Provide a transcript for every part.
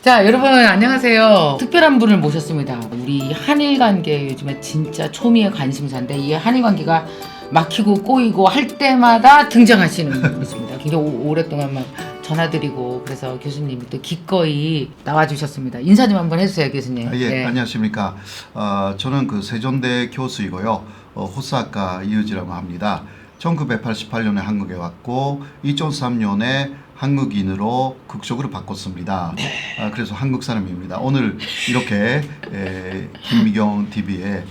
자, 여러분 안녕하세요. 특별한 분을 모셨습니다. 우리 한일 관계 요즘에 진짜 초미의 관심사인데 이 한일 관계가 막히고 꼬이고 할 때마다 등장하시는 분이십니다. 굉장히 오랫동안 막 전화드리고 그래서 교수님이 또 기꺼이 나와주셨습니다. 인사 좀 한번 해주세요, 교수님. 예, 네. 안녕하십니까. 저는 그 세종대 교수이고요. 호사카 이유지라고 합니다. 1988년에 한국에 왔고 2003년에 한국인으로 국적으로 바꿨습니다. 그래서 한국 사람입니다. 오늘 이렇게 김미경 TV에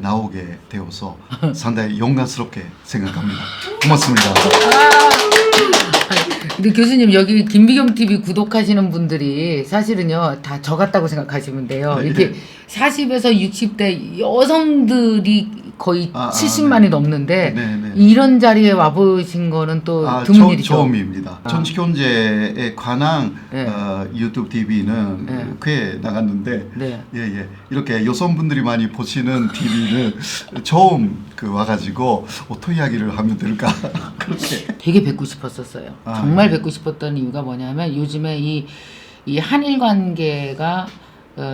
나오게 되어서 상당히 영광스럽게 생각합니다. 고맙습니다. 근데 교수님 여기 김미경 TV 구독하시는 분들이 사실은요 다 저 같다고 생각하시면 돼요. 이렇게 40에서 60대 여성들이 거의 70만이 네. 넘는데 네. 이런 자리에 와보신 거는 또 드문 일이죠. 처음입니다. 정치경제에 관한 네. 유튜브 TV는 네. 꽤 나갔는데 네. 예. 이렇게 여성분들이 많이 보시는 TV는 처음 와가지고 어떤 이야기를 하면 될까 그렇게 되게 뵙고 싶었었어요. 정말 뵙고 싶었던 이유가 뭐냐면 요즘에 이 한일 관계가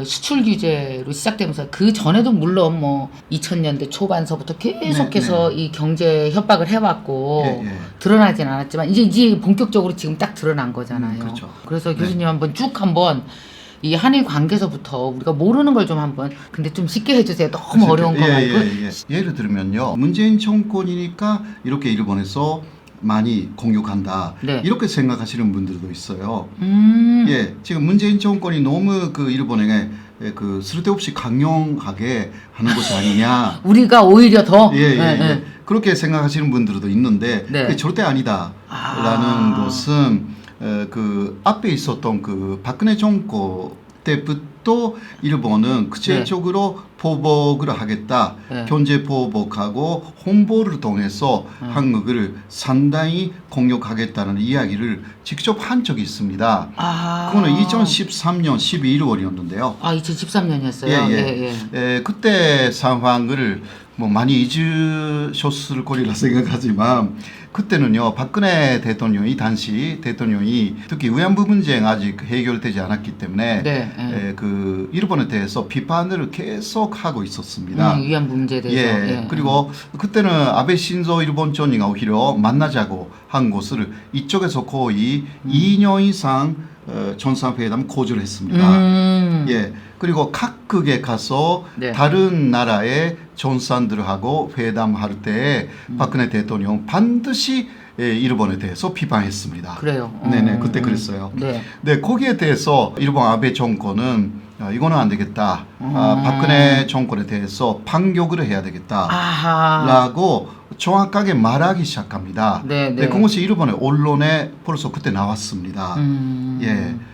수출 규제로 시작되면서 그 전에도 물론 뭐 2000년대 초반서부터 계속해서 이 경제 협박을 해왔고 드러나진 않았지만 이제 본격적으로 지금 딱 드러난 거잖아요. 그렇죠. 그래서 교수님 한번 쭉 한번 이 한일 관계에서부터 우리가 모르는 걸 좀 한번 근데 좀 쉽게 해주세요. 너무 어려운 거 말고. 예를 들면요, 문재인 정권이니까 이렇게 일본에서 많이 공격한다. 네. 이렇게 생각하시는 분들도 있어요. 예, 지금 문재인 정권이 너무 일본에게 쓸데없이 강경하게 하는 것이 아니냐. 우리가 오히려 더 그렇게 생각하시는 분들도 있는데 그게 절대 아니다라는 것은 앞에 있었던 박근혜 정권 때부터 일본은 구체적으로 보복을 하겠다. 경제 보복하고 홍보를 통해서 한국을 상당히 공격하겠다는 이야기를 직접 한 적이 있습니다. 그거는 2013년 12월이었는데요. 2013년이었어요. 그때 상황을 많이 잊으셨을 거리라 생각하지만 그때는요, 박근혜 대통령이 당시 대통령이 특히 위안부 문제가 아직 해결되지 않았기 때문에 일본에 대해서 비판을 계속 하고 있었습니다. 위안부 문제에 대해서. 그리고 그때는 아베 신조 일본 총리가 오히려 만나자고 한 것을 이쪽에서 거의 2년 이상 정상회담 고지를 했습니다. 그리고 각국에 가서 다른 나라의 정상들하고 회담할 때 박근혜 대통령 반드시 일본에 대해서 비판했습니다. 그래요. 네네, 그때 그랬어요. 네, 거기에 대해서 일본 아베 정권은 이거는 안 되겠다. 박근혜 정권에 대해서 반격을 해야 되겠다. 라고 정확하게 말하기 시작합니다. 그것이 일본의 언론에 벌써 그때 나왔습니다.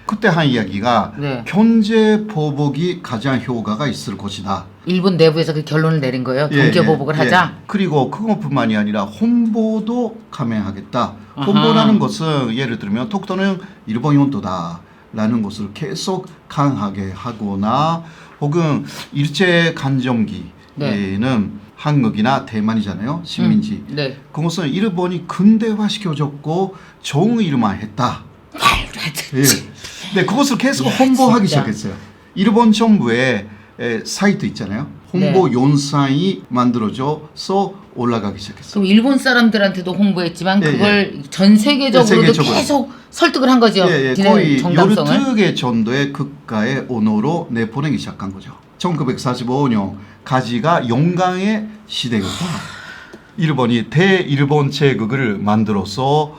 그때 한 이야기가 경제 보복이 가장 효과가 있을 것이다. 일본 내부에서 그 결론을 내린 거예요. 경제 보복을 하자. 그리고 그것뿐만이 아니라 홍보도 감행하겠다. 홍보라는 것은 예를 들면 독도는 일본 영토다 라는 것을 계속 강하게 하거나 혹은 일제강점기에는 한국이나 대만이잖아요. 식민지. 그것은 일본이 근대화시켜줬고 좋은 일만 했다. 그것을 계속 홍보하기 시작했어요. 일본 정부의 사이트 있잖아요. 홍보 영상이 만들어져서 올라가기 시작했어요. 그럼 일본 사람들한테도 홍보했지만 그걸 전 세계적으로도 계속 설득을 한 거죠. 거의 정당성을. 12개 정도의 국가의 언어로 내보내기 시작한 거죠. 1945년 가지가 영광의 시대였다. 일본이 대일본 제국을 만들어서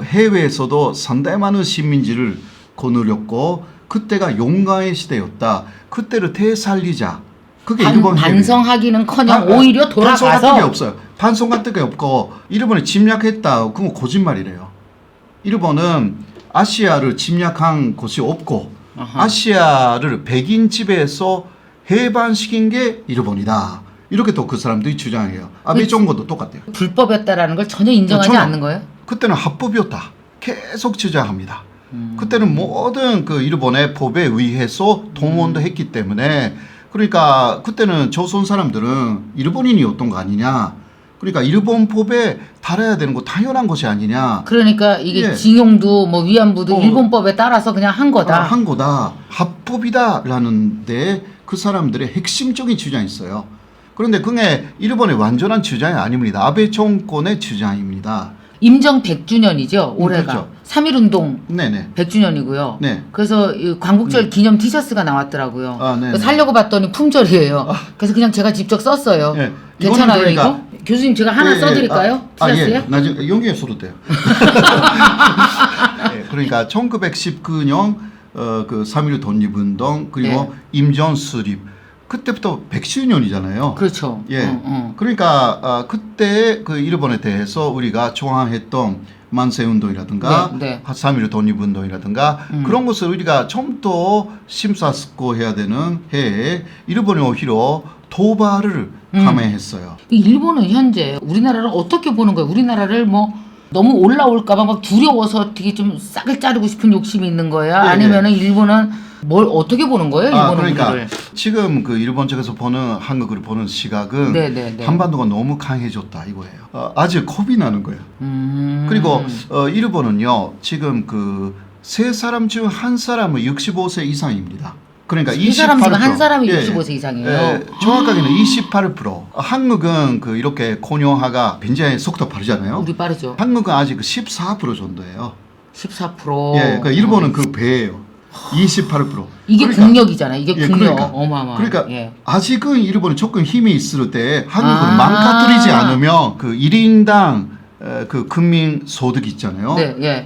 해외에서도 상당히 많은 식민지를 거느렸고 그때가 영광의 시대였다. 그때를 되살리자. 그게 일본 반성하기는커녕 오히려 돌아가서 반성 같은 게 없어요. 반성 같은 게 없고 일본이 침략했다. 그건 거짓말이래요. 일본은 아시아를 침략한 것이 없고 아시아를 백인 지배해서 해방시킨 게 일본이다. 이렇게 또 그 사람들이 주장해요. 아베 정권도 똑같아요. 불법이었다라는 걸 전혀 인정하지 않는 거예요? 그때는 합법이었다. 계속 주장합니다. 그때는 모든 일본의 법에 의해서 동원도 했기 때문에 그러니까 그때는 조선 사람들은 일본인이었던 거 아니냐. 그러니까 일본법에 달아야 되는 거 당연한 것이 아니냐. 그러니까 이게 예. 징용도 뭐 위안부도 일본법에 따라서 그냥 한 거다. 한 거다. 합법이다라는데 그 사람들의 핵심적인 주장이 있어요. 그런데 그게 일본의 완전한 주장이 아닙니다. 아베 정권의 주장입니다. 임정 100주년이죠. 올해가. 그렇죠. 3.1운동 네네. 100주년이고요. 네. 그래서 이 광복절 기념 티셔츠가 나왔더라고요. 네네. 살려고 봤더니 품절이에요. 그래서 그냥 제가 직접 썼어요. 네. 괜찮아요 그러니까, 이거? 교수님 제가 하나 써드릴까요? 티셔츠에? 예. 나중에 용기에 써도 돼요. 네, 그러니까 1919년 그 3.1 독립운동 그리고 임전 수립 그때부터 110년이잖아요. 그렇죠. 예. 그러니까 그때 그 일본에 대해서 우리가 저항했던 만세 운동이라든가 3.1 독립운동이라든가 그런 것을 우리가 좀 더 심사숙고해야 되는 해에 일본이 오히려 도발을 감행했어요. 일본은 현재 우리나라를 어떻게 보는 거예요? 우리나라를 뭐 너무 올라올까봐 막 두려워서 되게 좀 싹을 자르고 싶은 욕심이 있는 거야? 아니면은 일본은 뭘 어떻게 보는 거예요? 일본은 그러니까 우리를. 지금 그 일본 쪽에서 보는 한국을 보는 시각은 한반도가 너무 강해졌다 이거예요. 아직 겁이 나는 거예요. 그리고 일본은요 지금 그 세 사람 중 한 사람은 65세 이상입니다. 그러니까 28%. 사람 중 한 사람이 65세 이상이에요. 정확하게는 28%. 한국은 그 이렇게 고령화가 굉장히 속도 빠르잖아요. 우리 빠르죠. 한국은 아직 14% 정도예요. 14%. 예, 그러니까 일본은 그 배예요. 28%. 이게 그러니까, 국력이잖아. 이게 국력. 그러니까, 어마어마. 그러니까 아직은 일본이 조금 힘이 있을 때 한국을 망가뜨리지 않으면 그 1인당 그 국민 소득 있잖아요.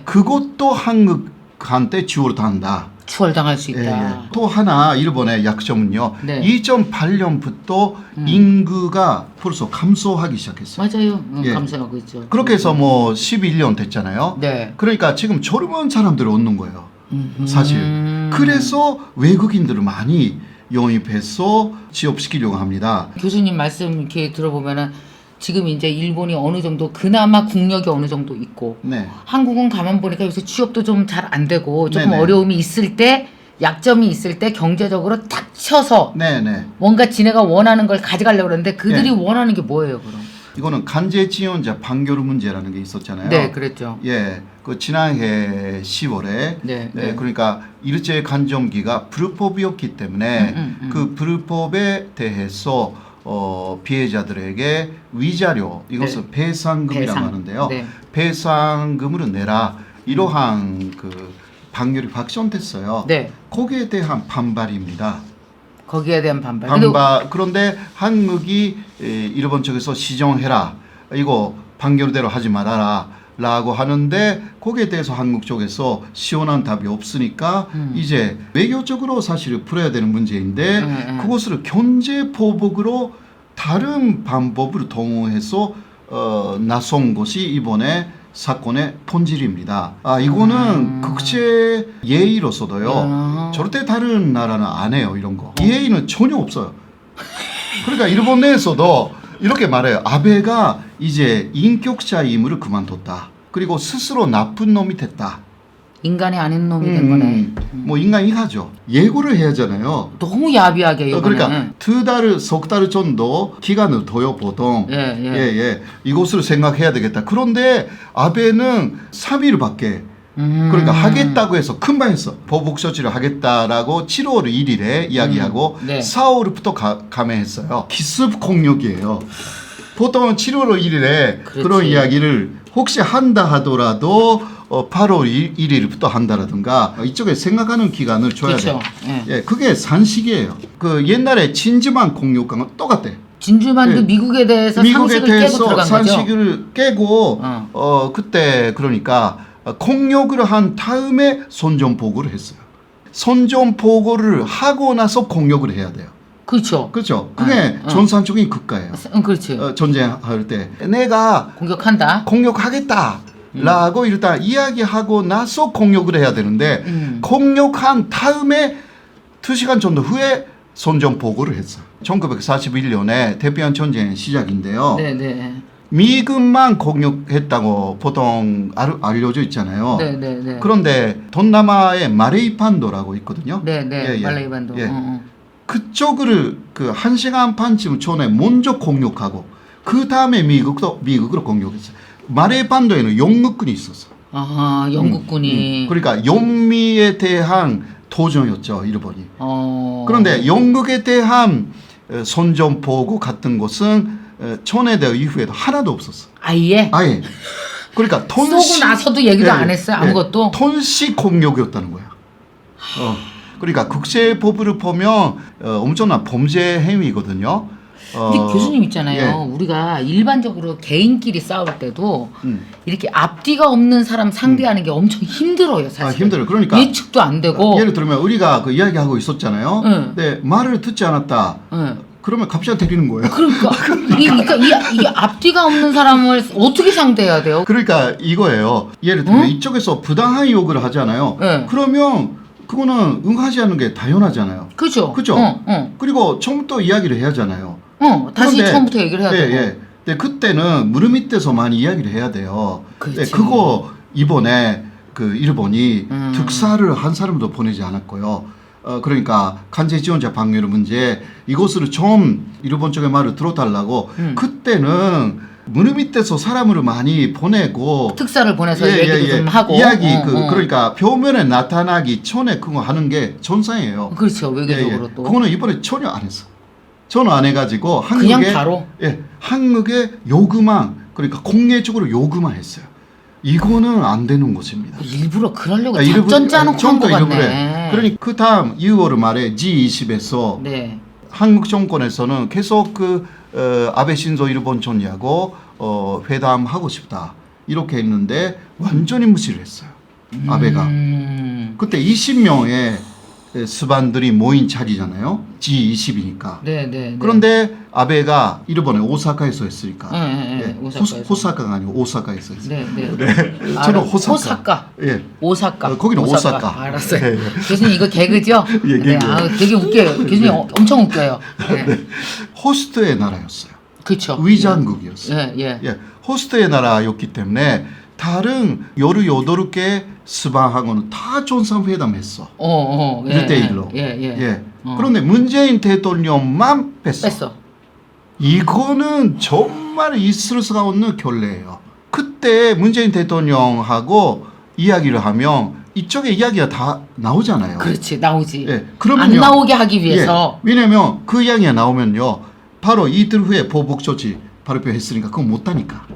그것도 한국한테 추월당한다. 추월당할 수 있다. 또 하나 일본의 약점은요. 2008년부터 인구가 벌써 감소하기 시작했어요. 맞아요. 감소하고 있죠. 그렇게 해서 뭐 11년 됐잖아요. 그러니까 지금 젊은 사람들이 오는 거예요. 사실. 그래서 외국인들을 많이 영입해서 취업시키려고 합니다. 교수님 말씀 이렇게 들어보면은 지금 이제 일본이 어느 정도 그나마 국력이 어느 정도 있고 한국은 가만 보니까 요새 취업도 좀 잘 안 되고 조금 어려움이 있을 때 약점이 있을 때 경제적으로 탁 쳐서 뭔가 지네가 원하는 걸 가져가려고 그러는데 그들이 원하는 게 뭐예요 그럼? 이거는 간제 지원자 판결 문제라는 게 있었잖아요. 네, 그랬죠. 예, 그 지난해 10월에 그러니까 일제 간점기가 불법이었기 때문에 그 불법에 대해서 피해자들에게 위자료 이것을 배상금이라고 하는데요. 배상금을 내라 이러한 그 판결이 확정됐어요. 거기에 대한 반발입니다. 거기에 대한 반발. 그런데 한국이 일본 쪽에서 시정해라. 이거 판결대로 하지 말아라. 라고 하는데 거기에 대해서 한국 쪽에서 시원한 답이 없으니까 이제 외교적으로 사실 풀어야 되는 문제인데 그것을 경제보복으로 다른 방법으로 동원해서 나선 것이 이번에 사건의 본질입니다. 이거는 국제 예의로서도요. 절대 다른 나라는 안 해요. 이런 거. 예의는 전혀 없어요. 그러니까 일본 내에서도 이렇게 말해요. 아베가 이제 인격자임을 그만뒀다. 그리고 스스로 나쁜 놈이 됐다. 인간이 아닌 놈이 된 거네. 뭐 인간이 하죠. 예고를 해야 하잖아요. 너무 야비하게 이거는. 그러니까 2달, 석 달 정도 기간을 둬요 보통. 이것을 생각해야 되겠다. 그런데 아베는 3일밖에 그러니까 하겠다고 해서 금방 했어. 보복 조치를 하겠다라고 7월 1일에 이야기하고 4월부터 감행했어요. 기습 공격이에요. 보통 7월 1일에 그런 이야기를 혹시 한다 하더라도 8월 1일부터 한다라든가 이쪽에 생각하는 기간을 줘야 돼요. 그게 산식이에요. 그 옛날에 진주만 공격과는 똑같대. 진주만도 미국에 대해서 상식을 깨고 들어간 산식을 깨고 그때 그러니까 공격을 한 다음에 선전포고를 했어요. 선전포고를 하고 나서 공격을 해야 돼요. 그렇죠. 그게 전산적인 국가예요. 그렇지. 전쟁할 때 내가 공격하겠다. 라고 일단 이야기하고 나서 공격을 해야 되는데 공격한 다음에 2시간 정도 후에 선전포고를 했어요. 1941년에 대피한 전쟁 시작인데요. 미군만 공격했다고 보통 알려져 있잖아요. 그런데 동남아의 말레이반도라고 있거든요. 말레이반도. 그쪽을 그 1시간 반쯤 전에 먼저 공격하고 그 다음에 미국으로 공격했어요. 마레 반도에는 영국군이 있었어. 아, 영국군이. 그러니까 영미에 대한 도전이었죠, 일본이. 그런데 영국에 대한 선전포고 같은 것은 천혜대 이후에도 하나도 없었어. 아예? 아예. 그러니까 쏘고 나서도 얘기도 안 했어요, 아무것도? 톤식 공격이었다는 거야. 그러니까 국제법을 보면 엄청난 범죄 행위거든요. 근데 교수님 있잖아요. 우리가 일반적으로 개인끼리 싸울 때도 이렇게 앞뒤가 없는 사람 상대하는 게 엄청 힘들어요, 사실. 힘들어요. 그러니까 예측도 안 되고. 예를 들면 우리가 그 이야기하고 있었잖아요. 근데 말을 듣지 않았다. 그러면 갑자기 때리는 거예요. 그러니까 이게 앞뒤가 없는 사람을 어떻게 상대해야 돼요? 그러니까 이거예요. 예를 들면 이쪽에서 부당한 욕을 하잖아요. 그러면 그거는 응하지 않는 게 당연하잖아요. 그죠? 그리고 처음부터 이야기를 해야 하잖아요. 다시 처음부터 얘기를 해야 되고. 근데 그때는 무릎 밑에서 많이 이야기를 해야 돼요. 그렇지. 그거 이번에 그 일본이 특사를 한 사람도 보내지 않았고요. 그러니까 간제 지원자 방류의 문제 이것을 좀 일본 쪽의 말을 들어달라고 그때는 무릎 밑에서 사람을 많이 보내고 특사를 보내서 얘기도 좀 하고 이야기 그러니까 표면에 나타나기 전에 그거 하는 게 정상이에요. 그렇죠. 외교적으로 또 그거는 이번에 전혀 안 했어. 전혀 안 해가지고 그냥 바로 한국의 요구만 그러니까 공개적으로 요구만 했어요. 이거는 안 되는 것입니다. 일부러 그러려고 작전 짜놓고 한 것 같네. 그러니까 그 다음 2월 말에 G20에서 한국 정권에서는 계속 그 아베 신조 일본 총리하고 회담하고 싶다 이렇게 했는데 완전히 무시를 했어요. 아베가. 그때 20명의 스반들이 모인 자리잖아요. G20이니까. 그런데 아베가 일본의 오사카에서 했으니까. 호사카가 아니고 오사카에서 했어요. 저는 호사카. 오사카. 거기는 오사카. 알았어요. 교수님 이거 개그죠? 되게 웃겨요. 교수님 엄청 웃겨요. 호스트의 나라였어요. 그렇죠. 위장국이었어요. 호스트의 나라였기 때문에 다른 18개 스방하고는 다 정상회담했어. 1대1로. 그런데 문재인 대통령만 뺐어. 이거는 정말 있을 수가 없는 결례예요. 그때 문재인 대통령하고 이야기를 하면 이쪽에 이야기가 다 나오잖아요. 그렇지, 나오지. 그러면요, 안 나오게 하기 위해서. 왜냐면 그 이야기가 나오면요, 바로 이틀 후에 보복 조치 발표했으니까 그건 못하니까.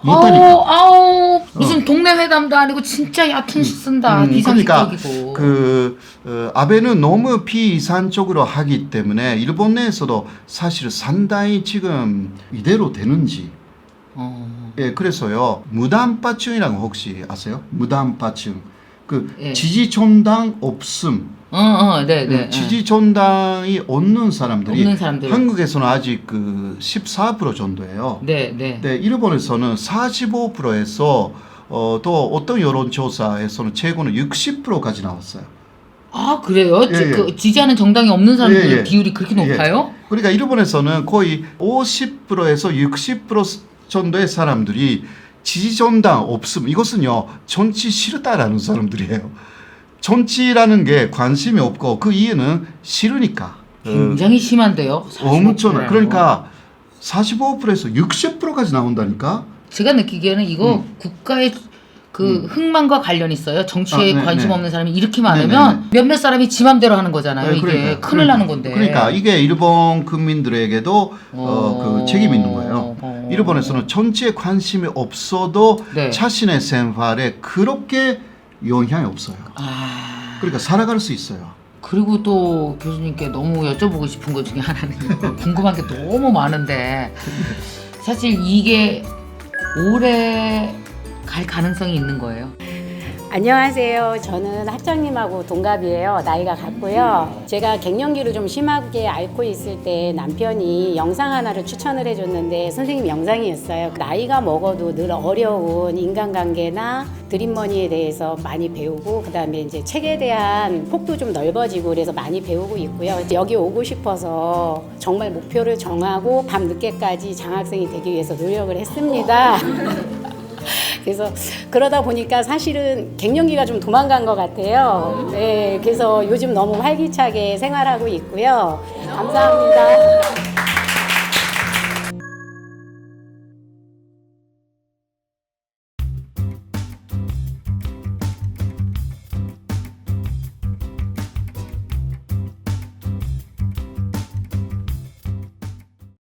아우 무슨 동네 회담도 아니고 진짜 얕은 시 쓴다. 비상식적이고. 그러니까 아베는 너무 비이산적으로 하기 때문에 일본 내에서도 사실 상당히 지금 이대로 되는지. 그래서요 무단파층이라고 혹시 아세요? 무단파층. 지지정당 없음. 지지정당이 없는 사람들이 한국에서는 아직 14% 정도예요. 일본에서는 45%에서 또 어떤 여론조사에서는 최고는 60%까지 나왔어요. 아 그래요? 지지하는 정당이 없는 사람들 비율이 그렇게 높아요? 그러니까 일본에서는 거의 50%에서 60% 정도의 사람들이 지지정당 없음. 이것은요 정치 싫다라는 사람들이에요. 정치라는 게 관심이 없고 그 이유는 싫으니까. 굉장히 심한데요. 엄청. 그러니까 45%에서 60%까지 나온다니까. 제가 느끼기에는 이거 국가의 흥망과 관련 있어요. 정치에 관심 없는 사람이 이렇게 많으면 몇몇 사람이 지 맘대로 하는 거잖아요. 이게 큰일 나는 건데. 그러니까 이게 일본 국민들에게도 그 책임이 있는 거예요. 일본에서는 정치에 관심이 없어도 자신의 생활에 그렇게 영향이 없어요. 그러니까 살아갈 수 있어요. 그리고 또 교수님께 너무 여쭤보고 싶은 것 중에 하나는 궁금한 게 너무 많은데 사실 이게 오래 갈 가능성이 있는 거예요? 안녕하세요. 저는 학장님하고 동갑이에요. 나이가 같고요. 제가 갱년기를 좀 심하게 앓고 있을 때 남편이 영상 하나를 추천을 해줬는데 선생님 영상이었어요. 나이가 먹어도 늘 어려운 인간관계나 드림머니에 대해서 많이 배우고 그다음에 이제 책에 대한 폭도 좀 넓어지고 그래서 많이 배우고 있고요. 여기 오고 싶어서 정말 목표를 정하고 밤늦게까지 장학생이 되기 위해서 노력을 했습니다. 그래서 그러다 보니까 사실은 갱년기가 좀 도망간 것 같아요. 그래서 요즘 너무 활기차게 생활하고 있고요. 감사합니다.